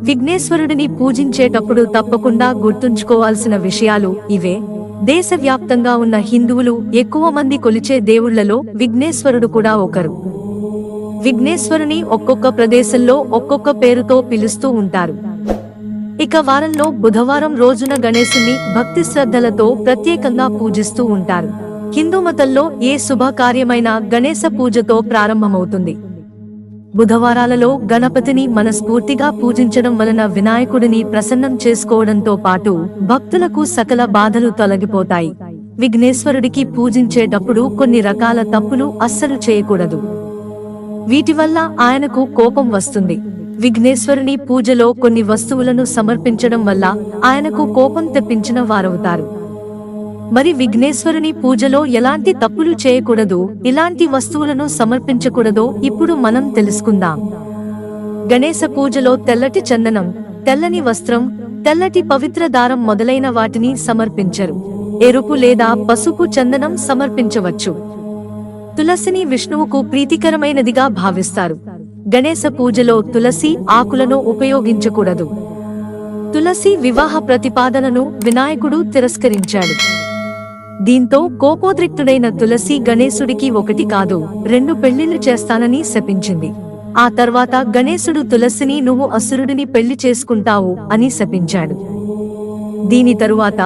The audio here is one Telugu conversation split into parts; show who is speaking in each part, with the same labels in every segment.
Speaker 1: విఘ్నేశ్వరుడిని పూజించేటప్పుడు తప్పకుండా గుర్తుంచుకోవాల్సిన విషయాలు ఇవే. దేశవ్యాప్తంగా ఉన్న హిందువులు ఎక్కువ మంది కొలిచే దేవుళ్లలో విఘ్నేశ్వరుడు కూడా ఒకరు. విఘ్నేశ్వరుని ఒక్కొక్క ప్రదేశంలో ఒక్కొక్క పేరుతో పిలుస్తూ ఉంటారు. ఇక వారంలో బుధవారం రోజున గణేశుని భక్తి శ్రద్ధలతో ప్రత్యేకంగా పూజిస్తూ ఉంటారు. హిందూ మతంలో ఏ శుభకార్యమైనా గణేశ పూజతో ప్రారంభమవుతుంది. బుధవారాలలో గణపతిని మనస్ఫూర్తిగా పూజించడం వలన వినాయకుడిని ప్రసన్నం చేసుకోవడంతో పాటు భక్తులకు సకల బాధలు తొలగిపోతాయి. విఘ్నేశ్వరుడికి పూజించేటప్పుడు కొన్ని రకాల తప్పులు అస్సలు చేయకూడదు. వీటి వల్ల ఆయనకు కోపం వస్తుంది. విఘ్నేశ్వరుని పూజలో కొన్ని వస్తువులను సమర్పించడం వల్ల ఆయనకు కోపం తెప్పించిన వారవుతారు. మరి విఘ్నేశ్వరుని పూజలో ఎలాంటి తప్పులు చేయకూడదు, ఇలాంటి వస్తువులను సమర్పించకూడదో ఇప్పుడు మనం తెలుసుకుందాం. గణేశ పూజలో తెల్లటి చందనం, తెల్లని వస్త్రం, తెల్లటి పవిత్ర దారం మొదలైన వాటిని సమర్పించరు. ఎరుపు లేదా పసుపు చందనం సమర్పించవచ్చు. తులసిని విష్ణువుకు ప్రీతికరమైనదిగా భావిస్తారు. గణేశ పూజలో తులసి ఆకులను ఉపయోగించకూడదు. తులసి వివాహ ప్రతిపాదనను వినాయకుడు తిరస్కరించాడు. దీంతో కోపోద్రిక్తుడైన తులసి గణేశుడికి 1 కాదు 2 పెళ్లిళ్లు చేస్తానని శపించింది. ఆ తర్వాత గణేశుడు తులసిని నువ్వు అసురుడిని పెళ్లి చేసుకుంటావు అని శపించాడు. దీని తరువాత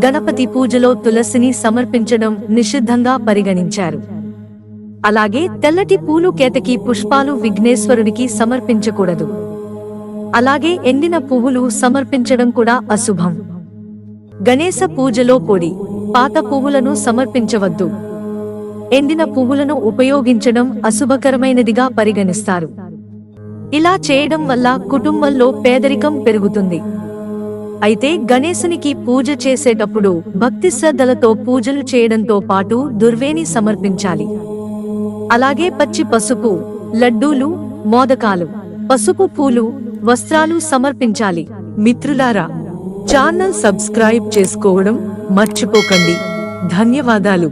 Speaker 1: గణపతి పూజలో తులసిని సమర్పించడం నిషిద్ధంగా పరిగణించారు. అలాగే తెల్లటి పూలు, కేతకి పుష్పాలు విఘ్నేశ్వరుడికి సమర్పించకూడదు. అలాగే ఎండిన పువ్వులు సమర్పించడం కూడా అశుభం. గణేశ పూజలో పొడి, పాత పువ్వులను సమర్పించవద్దు. ఎండిన పువ్వులను ఉపయోగించడం అశుభకరమైనదిగా పరిగణిస్తారు. ఇలా చేయడం వల్ల కుటుంబంలో పేదరికం పెరుగుతుంది. అయితే గణేశునికి పూజ చేసేటప్పుడు భక్తి శ్రద్ధలతో పూజలు చేయడంతో పాటు దుర్వేని సమర్పించాలి. అలాగే పచ్చి పసుపు, లడ్డూలు, మోదకాలు, పసుపు పూలు, వస్త్రాలు సమర్పించాలి. మిత్రులారా, ఛానల్ సబ్స్క్రైబ్ చేసుకోవడం మర్చిపోకండి. ధన్యవాదాలు.